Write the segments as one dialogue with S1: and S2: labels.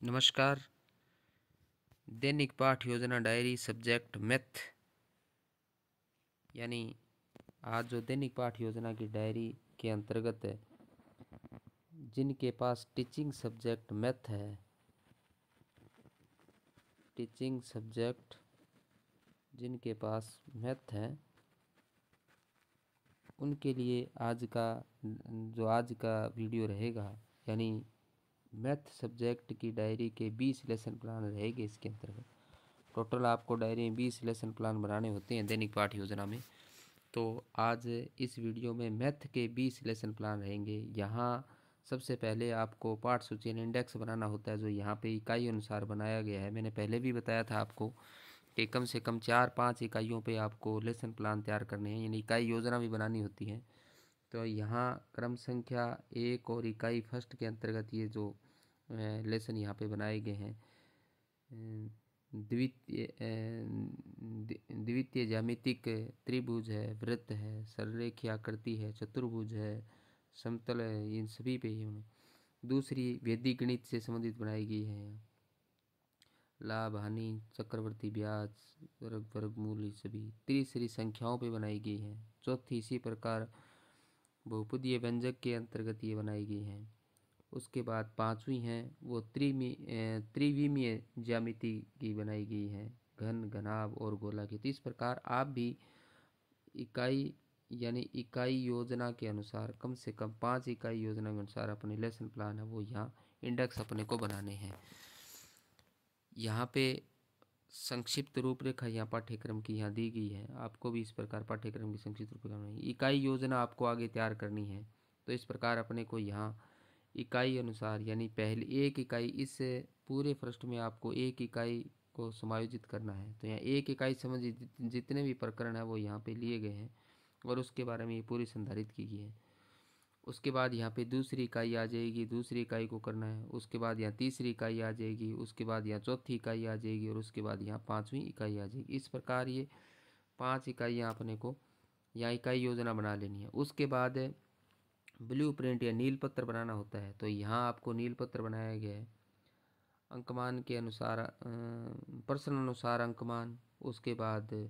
S1: नमस्कार। दैनिक पाठ योजना डायरी सब्जेक्ट मैथ, यानी आज जो दैनिक पाठ योजना की डायरी के अंतर्गत है, जिनके पास टीचिंग सब्जेक्ट मैथ है, टीचिंग सब्जेक्ट जिनके पास मैथ है, उनके लिए आज का वीडियो रहेगा, यानी मैथ सब्जेक्ट की डायरी के 20 लेसन प्लान रहेंगे। इसके अंतर्गत टोटल आपको डायरी में 20 लेसन प्लान बनाने होते हैं दैनिक पाठ योजना में। तो आज इस वीडियो में मैथ के 20 लेसन प्लान रहेंगे। यहाँ सबसे पहले आपको पाठ सूची इंडेक्स बनाना होता है, जो यहाँ पे इकाई अनुसार बनाया गया है। मैंने पहले भी बताया था आपको कि कम से कम 4-5 इकाइयों पे आपको लेसन प्लान तैयार करने हैं, यानी इकाई योजना भी बनानी होती है। तो यहाँ क्रम संख्या 1 और इकाई फर्स्ट के अंतर्गत ये जो लेसन यहाँ पे बनाए गए हैं, द्वितीय ज्यामितिक त्रिभुज है, वृत्त है, सररेखीय आकृति है, चतुर्भुज है, समतल है, इन सभी पे ही। दूसरी वैदिक गणित से संबंधित बनाई गई है, लाभ हानि, चक्रवर्ती ब्याज, वर्गमूल, ये सभी। तीसरी संख्याओं पे बनाई गई है। चौथी इसी प्रकार बहुपदीय व्यंजक के अंतर्गत ये बनाई गई है। उसके बाद पांचवी है वो त्रिविमीय ज्यामिति की बनाई गई है, घन, घनाभ और गोला की। तो इस प्रकार आप भी इकाई यानी इकाई योजना के अनुसार कम से कम 5 इकाई योजना के अनुसार अपने लेसन प्लान है वो यहाँ इंडेक्स अपने को बनाने हैं। यहाँ पे संक्षिप्त रूपरेखा यहाँ पाठ्यक्रम की यहाँ दी गई है। आपको भी इस प्रकार पाठ्यक्रम की संक्षिप्त रूपरेखा बनानी है। इकाई योजना आपको आगे तैयार करनी है, तो इस प्रकार अपने को यहाँ इकाई अनुसार, यानी पहली एक इकाई, इस पूरे पृष्ठ में आपको एक इकाई को समायोजित करना है। तो यहाँ एक इकाई समझ जितने भी प्रकरण है वो यहाँ पे लिए गए हैं और उसके बारे में ये पूरी संधारित की गई है। उसके बाद यहाँ पे दूसरी इकाई आ जाएगी, दूसरी इकाई को करना है। उसके बाद यहाँ तीसरी इकाई आ जाएगी, उसके बाद यहाँ चौथी इकाई आ जाएगी और उसके बाद यहाँ पाँचवीं इकाई आ जाएगी। इस प्रकार ये 5 इकाइयाँ अपने को यहाँ इकाई योजना बना लेनी है। उसके बाद ब्लू प्रिंट या नील पत्र बनाना होता है। तो यहाँ आपको नील पत्र बनाया गया है अंकमान के अनुसार, प्रश्न अनुसार अंकमान। उसके बाद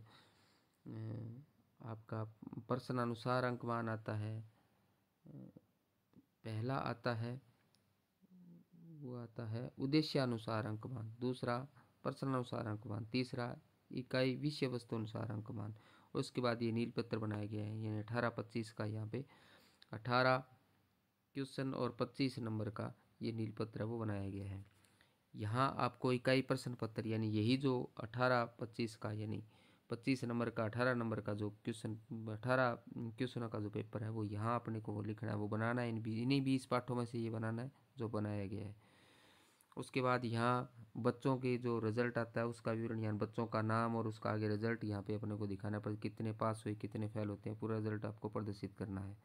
S1: आपका प्रश्न अनुसार अंकमान आता है, पहला आता है वो आता है उद्देश्यानुसार अंकमान, दूसरा प्रश्नानुसार अंकमान, तीसरा इकाई विषय वस्तु अनुसार अंकमान। उसके बाद ये नील पत्र बनाया गया है, यानी 18-25 का, यहाँ पे 18 क्वेश्चन और 25 नंबर का ये नील पत्र वो बनाया गया है। यहाँ आपको इकाई प्रश्न पत्र, यानी यही जो 18-25 का, यानी 25 नंबर का 18 नंबर का जो क्वेश्चन, 18 क्वेश्चनों का जो पेपर है वो यहाँ अपने को लिखना है, वो बनाना है। इन्हीं 20 पाठों में से ये बनाना है जो बनाया गया है। उसके बाद यहाँ बच्चों के जो रिजल्ट आता है उसका विवरण, यहाँ बच्चों का नाम और उसका आगे रिजल्ट यहाँ पे अपने को दिखाना पड़ेगा, कितने पास हुए, कितने फेल होते हैं, पूरा रिजल्ट आपको प्रदर्शित करना है।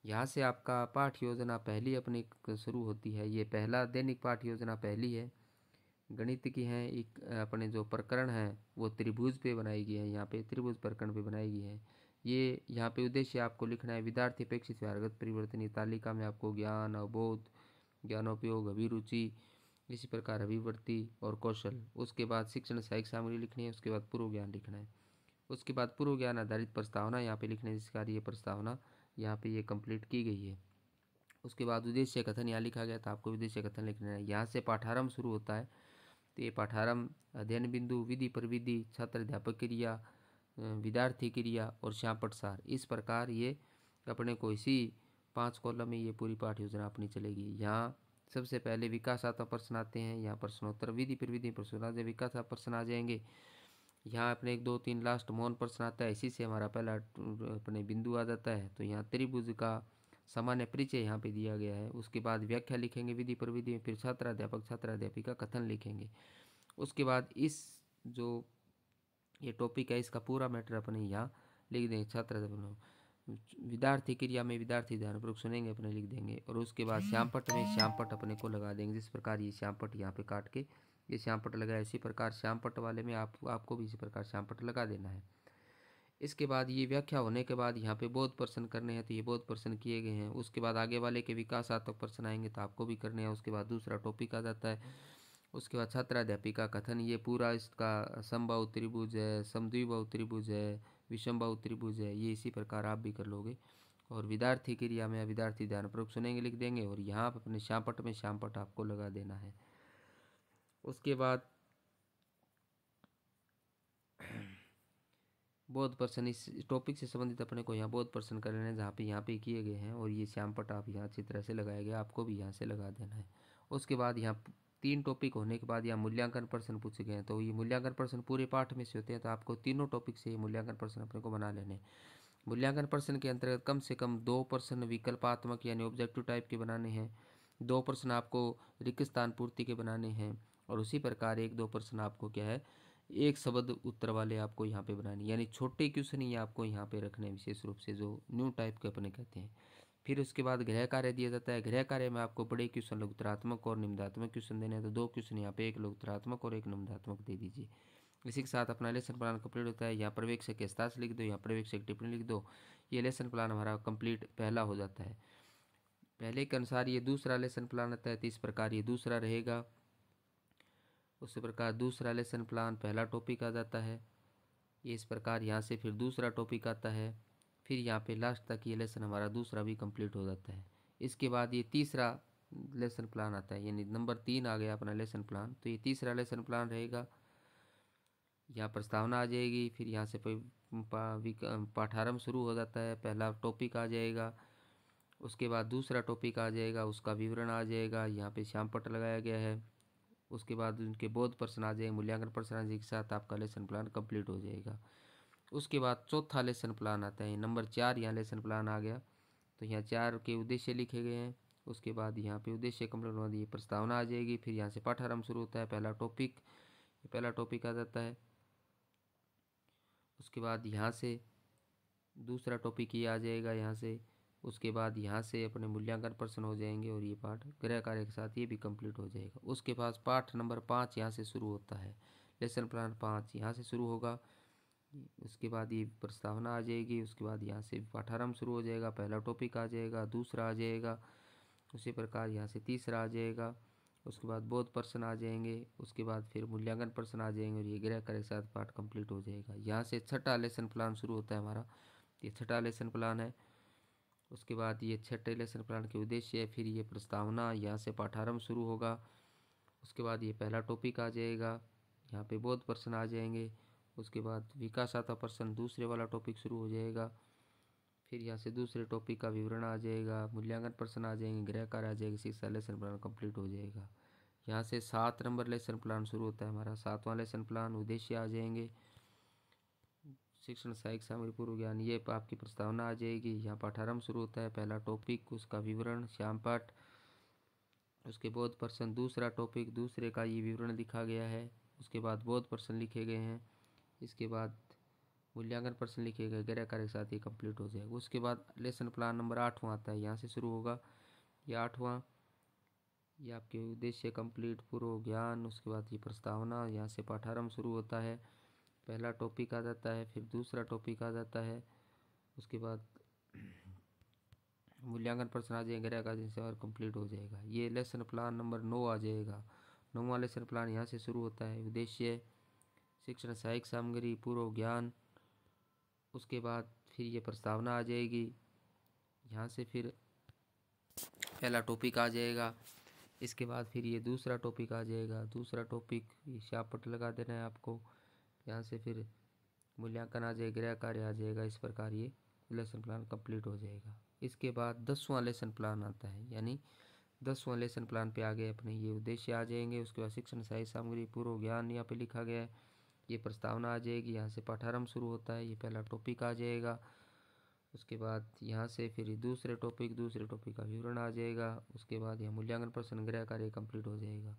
S1: यहाँ से आपका पाठ योजना पहली अपनी शुरू होती है। ये पहला दैनिक पाठ योजना पहली है, गणित की है। एक अपने जो प्रकरण है वो त्रिभुज पे बनाई गई है, यहाँ पे त्रिभुज प्रकरण पे बनाई गई है। ये यहाँ पे उद्देश्य आपको लिखना है, विद्यार्थी अपेक्षित व्यवहारगत परिवर्तन। ये तालिका में आपको ज्ञान, अवबोध, ज्ञानोपयोग, अभिरुचि, इसी प्रकार अभिवृत्ति और कौशल। उसके बाद शिक्षण सहायक सामग्री लिखनी है। उसके बाद पूर्व ज्ञान लिखना है। उसके बाद पूर्व ज्ञान आधारित प्रस्तावना यहाँ पे लिखने, जिस कार्य ये प्रस्तावना यहाँ पे ये कंप्लीट की गई है। उसके बाद उद्देश्य कथन यहाँ लिखा गया था, आपको उद्देश्य कथन लिखना है। यहाँ से पाठारंभ शुरू होता है। तो ये पाठारंभ, अध्ययन बिंदु, विधि प्रविधि, छात्र अध्यापक क्रिया, विद्यार्थी क्रिया और श्यामपट सार। इस प्रकार ये अपने को इसी 5 कॉलम में ये पूरी पाठ योजना अपनी चलेगी। यहाँ सबसे पहले विकासात्मक प्रश्न आते हैं, यहाँ प्रश्नोत्तर, विधि प्रविधि प्रश्न, विकासात्मक प्रश्न आ जाएंगे। यहाँ अपने 1, 2, 3 लास्ट मौन प्रश्न आता है। इसी से हमारा पहला अपने बिंदु आ जाता है। तो यहाँ त्रिभुज का सामान्य परिचय यहाँ पे दिया गया है। उसके बाद व्याख्या लिखेंगे विधि प्रविधि में, फिर छात्राध्यापक छात्राध्यापिका कथन लिखेंगे। उसके बाद इस जो ये टॉपिक है इसका पूरा मैटर अपने यहाँ लिख देंगे। छात्राध्यापक विद्यार्थी क्रिया में विद्यार्थी ध्यानपूर्वक सुनेंगे अपने लिख देंगे। और उसके बाद श्यामपट में श्यामपट अपने को लगा देंगे। जिस प्रकार ये श्यामपट यहाँ पे काट के ये श्यामपट लगाया, इसी प्रकार श्यामपट वाले में आपको भी इसी प्रकार श्यामपट लगा देना है। इसके बाद ये व्याख्या होने के बाद यहाँ पे बोध प्रश्न करने हैं, तो ये बोध प्रश्न किए गए हैं। उसके बाद आगे वाले के विकासात्मक प्रश्न आएंगे तो आपको भी करने हैं। उसके बाद दूसरा टॉपिक आ जाता है उसके बाद छात्राध्यापिका कथन, ये पूरा इसका समबाहु त्रिभुज है, समद्विबाहु त्रिभुज है, विषमबाहु त्रिभुज है, ये इसी प्रकार आप भी कर लोगे। और विद्यार्थी क्रिया में विद्यार्थी ध्यानपूर्वक सुनेंगे लिख देंगे, और यहाँ आप अपने श्यामपट में श्यामपट आपको लगा देना है। उसके बाद बोध प्रश्न, इस टॉपिक से संबंधित अपने को यहाँ बोध प्रश्न कर लेना है, जहाँ पे किए गए हैं, और ये श्यामपट आप यहाँ अच्छी तरह से लगाया गया, आपको भी यहाँ से लगा देना है। उसके बाद यहाँ 3 टॉपिक होने के बाद यहाँ मूल्यांकन प्रश्न पूछे गए हैं, तो ये मूल्यांकन प्रश्न पूरे पाठ में से होते हैं, तो आपको तीनों टॉपिक से ये मूल्यांकन प्रश्न अपने को बना लेने। मूल्यांकन प्रश्न के अंतर्गत कम से कम 2 प्रश्न विकल्पात्मक यानी ऑब्जेक्टिव टाइप के बनाने हैं, 2 प्रश्न आपको रिक्त स्थान पूर्ति के बनाने हैं, और उसी प्रकार 1-2 प्रश्न आपको क्या है, एक शब्द उत्तर वाले आपको यहाँ पे बनाने, यानी छोटे क्वेश्चन ही आपको यहाँ पे रखने विशेष रूप से, जो न्यू टाइप के अपने कहते हैं। फिर उसके बाद गृह कार्य दिया जाता है। गृह कार्य में आपको बड़े क्वेश्चन लघुत्तरात्मक और निबंधात्मक क्वेश्चन देने हैं, तो 2 क्वेश्चन यहाँ पे, एक लघुत्तरात्मक और एक निबंधात्मक दे दीजिए। इसी के साथ अपना लेसन प्लान कंप्लीट होता है। यहाँ पर्यवेक्षक के हस्ताक्षर लिख दो, यहाँ पर्यवेक्षक टिप्पणी लिख दो, ये लेसन प्लान हमारा कंप्लीट पहला हो जाता है। पहले के अनुसार ये दूसरा लेसन प्लान आता है, तो इस प्रकार ये दूसरा रहेगा। उसी प्रकार दूसरा लेसन प्लान पहला टॉपिक आ जाता है, ये इस प्रकार यहाँ से फिर दूसरा टॉपिक आता है, फिर यहाँ पे लास्ट तक ये लेसन हमारा दूसरा भी कंप्लीट हो जाता है। इसके बाद ये तीसरा लेसन प्लान आता है, यानी नंबर 3 आ गया अपना लेसन प्लान, तो ये तीसरा लेसन प्लान रहेगा। यहाँ प्रस्तावना आ जाएगी, फिर यहाँ से पाठारंभ शुरू हो जाता है, पहला टॉपिक आ जाएगा। उसके बाद दूसरा टॉपिक आ जाएगा, उसका विवरण आ जाएगा, यहाँ पे श्यामपट्ट लगाया गया है। उसके बाद उनके बोध प्रश्न आ जाएंगे, मूल्यांकन प्रश्न आ जाएंगे, के साथ आपका लेसन प्लान कंप्लीट हो जाएगा। उसके बाद चौथा लेसन प्लान आता है, नंबर 4 यहाँ लेसन प्लान आ गया, तो यहाँ 4 के उद्देश्य लिखे गए हैं। उसके बाद यहाँ पे उद्देश्य कंप्लीट होने बाद ये प्रस्तावना आ जाएगी, फिर यहाँ से पाठारंभ शुरू होता है, पहला टॉपिक आ जाता है। उसके बाद यहाँ से दूसरा टॉपिक ये आ जाएगा यहाँ से। उसके बाद यहाँ से अपने मूल्यांकन प्रश्न हो जाएंगे, और ये पाठ गृह कार्य के साथ ये भी कंप्लीट हो जाएगा। उसके बाद पाठ नंबर 5 यहाँ से शुरू होता है, लेसन प्लान 5 यहाँ से शुरू होगा। उसके बाद ये प्रस्तावना आ जाएगी, उसके बाद यहाँ से पाठारंभ शुरू हो जाएगा, पहला टॉपिक आ जाएगा, दूसरा आ जाएगा, उसी प्रकार यहाँ से तीसरा आ जाएगा। उसके बाद बोध प्रश्न आ जाएंगे, उसके बाद फिर मूल्यांकन प्रश्न आ जाएंगे, और ये गृह कार्य के साथ पाठ कंप्लीट हो जाएगा। यहाँ से छठा लेसन प्लान शुरू होता है हमारा, ये छठा लेसन प्लान है। उसके बाद ये छठे लेसन प्लान के उद्देश्य है, फिर ये प्रस्तावना, यहाँ से पाठारंभ शुरू होगा। उसके बाद ये पहला टॉपिक आ जाएगा, यहाँ पे बोध प्रश्न आ जाएंगे। उसके बाद विकासात्मक प्रश्न दूसरे वाला टॉपिक शुरू हो जाएगा, फिर यहाँ से दूसरे टॉपिक का विवरण आ जाएगा, मूल्यांकन प्रश्न आ जाएंगे, गृह कार्य आ जाएगा, शिक्षा लेसन प्लान कंप्लीट हो जाएगा। यहाँ से 7 नंबर लेसन प्लान शुरू होता है हमारा, 7वां लेसन प्लान उद्देश्य आ जाएंगे, शिक्षण सहायक सामग्री पूर्व ज्ञान, ये आपकी प्रस्तावना आ जाएगी। यहाँ पाठारंभ शुरू होता है, पहला टॉपिक, उसका विवरण श्यामपाठ, उसके बोध प्रश्न दूसरा टॉपिक, दूसरे का ये विवरण लिखा गया है। उसके बाद बोध प्रश्न लिखे गए हैं, इसके बाद मूल्यांकन प्रश्न लिखे गए, गृह कार्य के साथ ये कंप्लीट हो जाएगा। उसके बाद लेसन प्लान नंबर 8वां आता है, यहाँ से शुरू होगा ये 8वां, ये आपके उद्देश्य कंप्लीट पूर्व ज्ञान। उसके बाद ये प्रस्तावना, यहाँ से पाठारंभ शुरू होता है, पहला टॉपिक आ जाता है, फिर दूसरा टॉपिक आ जाता है। उसके बाद मूल्यांकन प्रश्न आ जाएंगे, गृह कार्य से और कंप्लीट हो जाएगा। ये लेसन प्लान नंबर 9 आ जाएगा, 9वां लेसन प्लान यहाँ से शुरू होता है, उद्देश्य शिक्षण सहायक सामग्री पूर्व ज्ञान। उसके बाद फिर ये प्रस्तावना आ जाएगी, यहाँ से फिर पहला टॉपिक आ जाएगा। इसके बाद फिर ये दूसरा टॉपिक आ जाएगा, दूसरा टॉपिक ये श्यामपट्ट लगा देना है आपको। यहाँ से फिर मूल्यांकन आ जाएगा, गृह कार्य आ जाएगा, इस प्रकार ये लेसन प्लान कंप्लीट हो जाएगा। इसके बाद 10वां लेसन प्लान आता है, यानी 10वां लेसन प्लान पे आगे अपने ये उद्देश्य आ जाएंगे। उसके बाद शिक्षण सहायक सामग्री पूर्व ज्ञान यहाँ पे लिखा गया है, ये प्रस्तावना आ जाएगी, यहाँ से पाठारंभ शुरू होता है, ये पहला टॉपिक आ जाएगा। उसके बाद यहाँ से फिर दूसरे टॉपिक का विवरण आ जाएगा। उसके बाद यहाँ मूल्यांकन प्रश्न गृह कार्य कंप्लीट हो जाएगा।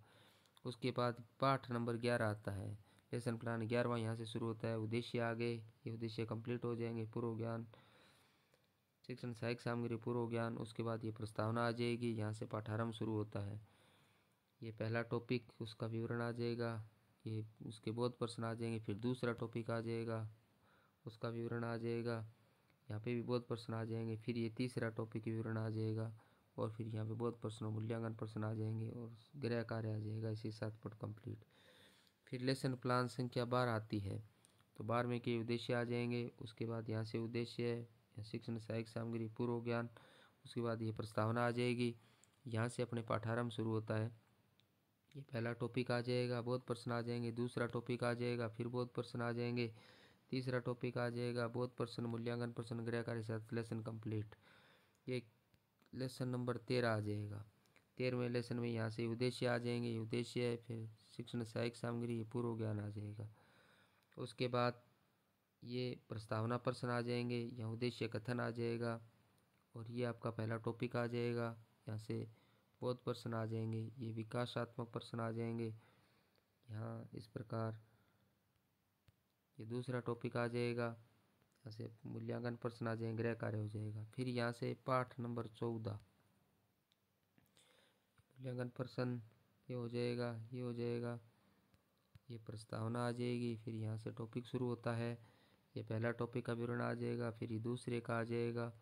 S1: उसके बाद पाठ नंबर 11 आता है, लेसन प्लान 11वां यहाँ से शुरू होता है, उद्देश्य आगे, ये उद्देश्य कंप्लीट हो जाएंगे, पूर्व ज्ञान शिक्षण सहायक सामग्री पूर्व ज्ञान। उसके बाद ये प्रस्तावना आ जाएगी, यहाँ से पाठारंभ शुरू होता है, ये पहला टॉपिक, उसका विवरण आ जाएगा, ये उसके बोध प्रश्न आ जाएंगे, फिर दूसरा टॉपिक आ जाएगा, उसका विवरण आ जाएगा, यहाँ पे भी बोध प्रश्न आ जाएंगे, फिर ये तीसरा टॉपिक विवरण आ जाएगा, और फिर यहाँ पे बोध प्रश्न और मूल्यांकन प्रश्न आ जाएंगे और गृह कार्य आ जाएगा। इसी साथ पढ़ कंप्लीट। फिर लेसन प्लान संख्या 12 आती है, तो 12वें के उद्देश्य आ जाएंगे। उसके बाद यहाँ से उद्देश्य, शिक्षण सहायक सामग्री, पूर्व ज्ञान, उसके बाद ये प्रस्तावना आ जाएगी। यहाँ से अपने पाठारंभ शुरू होता है। ये पहला टॉपिक आ जाएगा, बोध प्रश्न आ जाएंगे, दूसरा टॉपिक आ जाएगा, फिर बोध प्रश्न आ जाएंगे, तीसरा टॉपिक आ जाएगा, बोध प्रश्न, मूल्यांकन प्रश्न, गृह कार्य साथ लेसन कंप्लीट। ये लेसन नंबर 13 आ जाएगा। 13वें लेसन में यहाँ से उद्देश्य आ जाएंगे, उद्देश्य है, फिर शिक्षण सहायक सामग्री, पूर्व ज्ञान आ जाएगा। उसके बाद ये प्रस्तावना प्रश्न आ जाएंगे, यहाँ उद्देश्य कथन आ जाएगा और ये आपका पहला टॉपिक आ जाएगा। यहाँ से बोध प्रश्न आ जाएंगे, ये विकासात्मक प्रश्न आ जाएंगे। यहाँ इस प्रकार ये दूसरा टॉपिक आ जाएगा। यहाँ से मूल्यांकन प्रश्न आ जाएंगे, गृह कार्य हो जाएगा। फिर यहाँ से पाठ नंबर 14 मूल्यांकन प्रश्न ये हो जाएगा, ये हो जाएगा, ये प्रस्तावना आ जाएगी। फिर यहाँ से टॉपिक शुरू होता है, ये पहला टॉपिक का विवरण आ जाएगा, फिर ये दूसरे का आ जाएगा,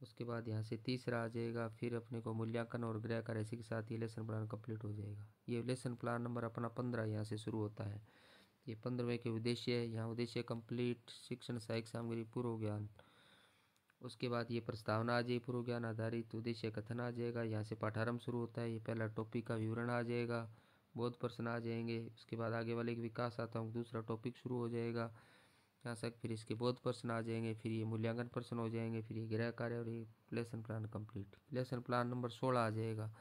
S1: उसके बाद यहाँ से तीसरा आ जाएगा। फिर अपने को मूल्यांकन और गृह कार्य इसी के साथ ये लेसन प्लान कंप्लीट हो जाएगा। ये लेसन प्लान नंबर अपना 15 यहाँ से शुरू होता है। ये 15वें के उद्देश्य है, यहाँ उद्देश्य कंप्लीट, शिक्षण सहायक सामग्री, पूर्व ज्ञान। उसके बाद ये प्रस्तावना आ जाएगी, पूर्व ज्ञान आधारित, उद्देश्य कथन आ जाएगा। यहाँ से पाठारंभ शुरू होता है, ये पहला टॉपिक का विवरण आ जाएगा, बोध प्रश्न आ जाएंगे। उसके बाद आगे वाले के विकास आता हूँ, दूसरा टॉपिक शुरू हो जाएगा यहाँ तक। फिर इसके बोध प्रश्न आ जाएंगे, फिर ये मूल्यांकन प्रश्न हो जाएंगे, फिर ये गृह कार्य और ये lesson plan complete. Lesson plan number 16 आ जाएगा।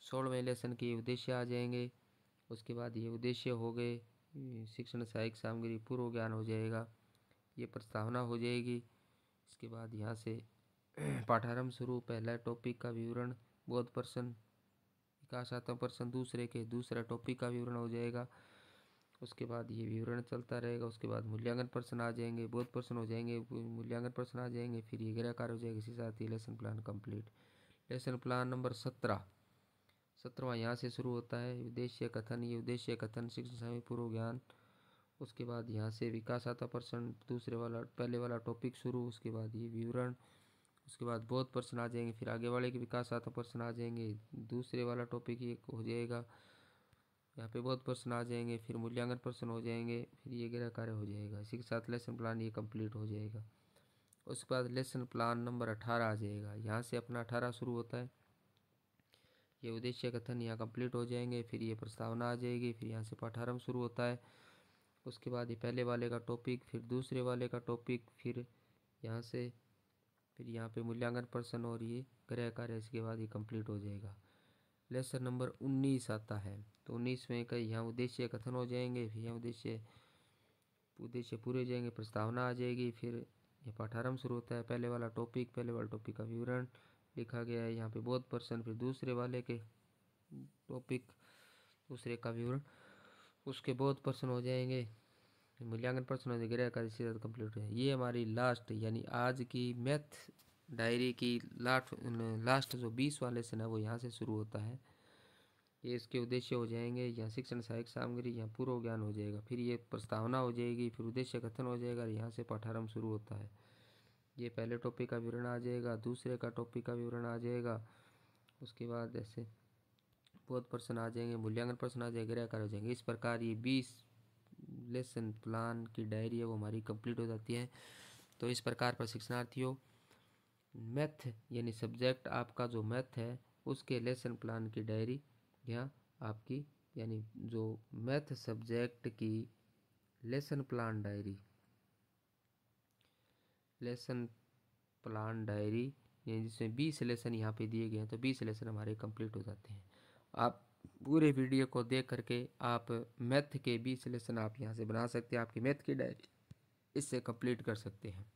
S1: 16वें लेसन के उद्देश्य आ जाएंगे। उसके बाद ये उद्देश्य हो गए, शिक्षण सहायक सामग्री, पूर्व ज्ञान हो जाएगा, ये प्रस्तावना हो जाएगी। इसके बाद यहाँ से पाठारंभ शुरू, पहला टॉपिक का विवरण, बोध प्रश्न, विकासात्मक प्रश्न, दूसरे के दूसरा टॉपिक का विवरण हो जाएगा। उसके बाद ये विवरण चलता रहेगा। उसके बाद मूल्यांकन प्रश्न आ जाएंगे, बोध प्रश्न हो जाएंगे, मूल्यांकन प्रश्न आ जाएंगे, फिर ये गृह कार्य हो जाएगा। इसी साथ ही lesson plan complete. Lesson plan number 17वां यहाँ से शुरू होता है, उद्देश्य कथन, ये उद्देश्य कथन, शिक्षण समय, पूर्व ज्ञान। उसके बाद यहाँ से विकासात्मक प्रश्न, दूसरे वाला पहले वाला टॉपिक शुरू, उसके बाद ये विवरण, उसके बाद बोध प्रश्न आ जाएंगे, फिर आगे वाले के विकासात्मक प्रश्न आ जाएंगे, दूसरे वाला टॉपिक ये हो जाएगा, यहाँ पे बोध प्रश्न आ जाएंगे, फिर मूल्यांकन प्रश्न हो जाएंगे, फिर ये गृह कार्य हो जाएगा। इसी के साथ लेसन प्लान ये कंप्लीट हो जाएगा। उसके बाद लेसन प्लान नंबर 18 आ जाएगा। यहाँ से अपना 18 शुरू होता है, ये उद्देश्य कथन यहाँ कंप्लीट हो जाएंगे, फिर ये प्रस्तावना आ जाएगी, फिर यहाँ से पाठारंभ शुरू होता है। उसके बाद ये पहले वाले का टॉपिक, फिर दूसरे वाले का टॉपिक, फिर यहाँ से फिर यहाँ पे मूल्यांकन प्रश्न और ये गृह कार्य, इसके बाद ये कंप्लीट हो जाएगा। लेसन नंबर 19 आता है, तो 19वें का यहाँ उद्देश्य कथन हो जाएंगे, फिर यहाँ उद्देश्य पूरे हो जाएंगे, प्रस्तावना आ जाएगी, फिर ये पाठारंभ शुरू होता है, पहले वाला टॉपिक का विवरण लिखा गया है, यहाँ पे बोध प्रश्न, फिर दूसरे वाले के टॉपिक दूसरे का विवरण, उसके बोध प्रश्न हो जाएंगे, मूल्यांकन प्रश्न हो जाएगा, गृह कार्य इसी तरह कंप्लीट हो जाएगा। ये हमारी लास्ट यानी आज की मैथ डायरी की लास्ट जो 20वां लेसन है वो यहाँ से शुरू होता है। ये इसके उद्देश्य हो जाएंगे, यहाँ शिक्षण सहायक सामग्री, यहाँ पूर्व ज्ञान हो जाएगा, फिर ये प्रस्तावना हो जाएगी, फिर उद्देश्य कथन हो जाएगा, यहाँ से पाठारंभ शुरू होता है। ये पहले टॉपिक का विवरण आ जाएगा, दूसरे का टॉपिक का विवरण आ जाएगा, उसके बाद ऐसे बोध प्रश्न आ जाएंगे, मूल्यांकन प्रश्न आ जाएगा, गृह कार्य हो जाएंगे। इस प्रकार ये 20 लेसन प्लान की डायरी है वो हमारी कंप्लीट हो जाती है। तो इस प्रकार प्रशिक्षणार्थियों मैथ यानी सब्जेक्ट आपका जो मैथ है उसके लेसन प्लान की डायरी यहाँ आपकी यानी जो मैथ सब्जेक्ट की लेसन प्लान डायरी यानी जिसमें 20 लेसन यहाँ पे दिए गए हैं, तो 20 लेसन हमारे कंप्लीट हो जाते हैं। आप पूरे वीडियो को देख करके आप मैथ के 20 लेसन आप यहाँ से बना सकते हैं, आपकी मैथ की डायरी इससे कंप्लीट कर सकते हैं।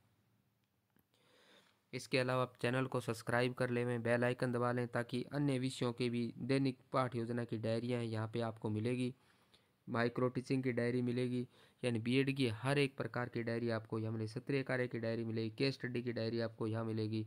S1: इसके अलावा आप चैनल को सब्सक्राइब कर लें, बेल आइकन दबा लें, ताकि अन्य विषयों के भी दैनिक पाठ योजना की डायरियाँ यहाँ पे आपको मिलेगी। माइक्रो टीचिंग की डायरी मिलेगी, यानी बीएड की हर एक प्रकार की डायरी आपको यहाँ मिलेगी, सत्रीय कार्य की डायरी मिलेगी, केस स्टडी की डायरी आपको यहाँ मिलेगी,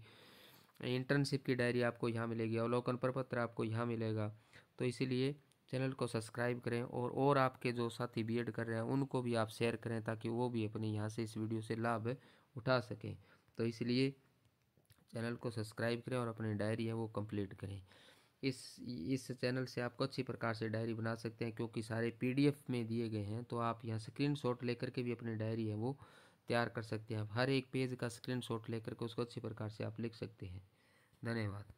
S1: इंटर्नशिप की डायरी आपको यहाँ मिलेगी, अवलोकन प्रपत्र आपको यहाँ मिलेगा। तो इसीलिए चैनल को सब्सक्राइब करें और आपके जो साथी बीएड कर रहे हैं उनको भी आप शेयर करें, ताकि वो भी अपने यहाँ से इस वीडियो से लाभ उठा सकें। तो इसलिए चैनल को सब्सक्राइब करें और अपनी डायरी है वो कंप्लीट करें। इस चैनल से आपको अच्छी प्रकार से डायरी बना सकते हैं, क्योंकि सारे पीडीएफ में दिए गए हैं। तो आप यहाँ स्क्रीनशॉट लेकर के भी अपनी डायरी है वो तैयार कर सकते हैं। आप हर एक पेज का स्क्रीनशॉट लेकर के उसको अच्छी प्रकार से आप लिख सकते हैं। धन्यवाद।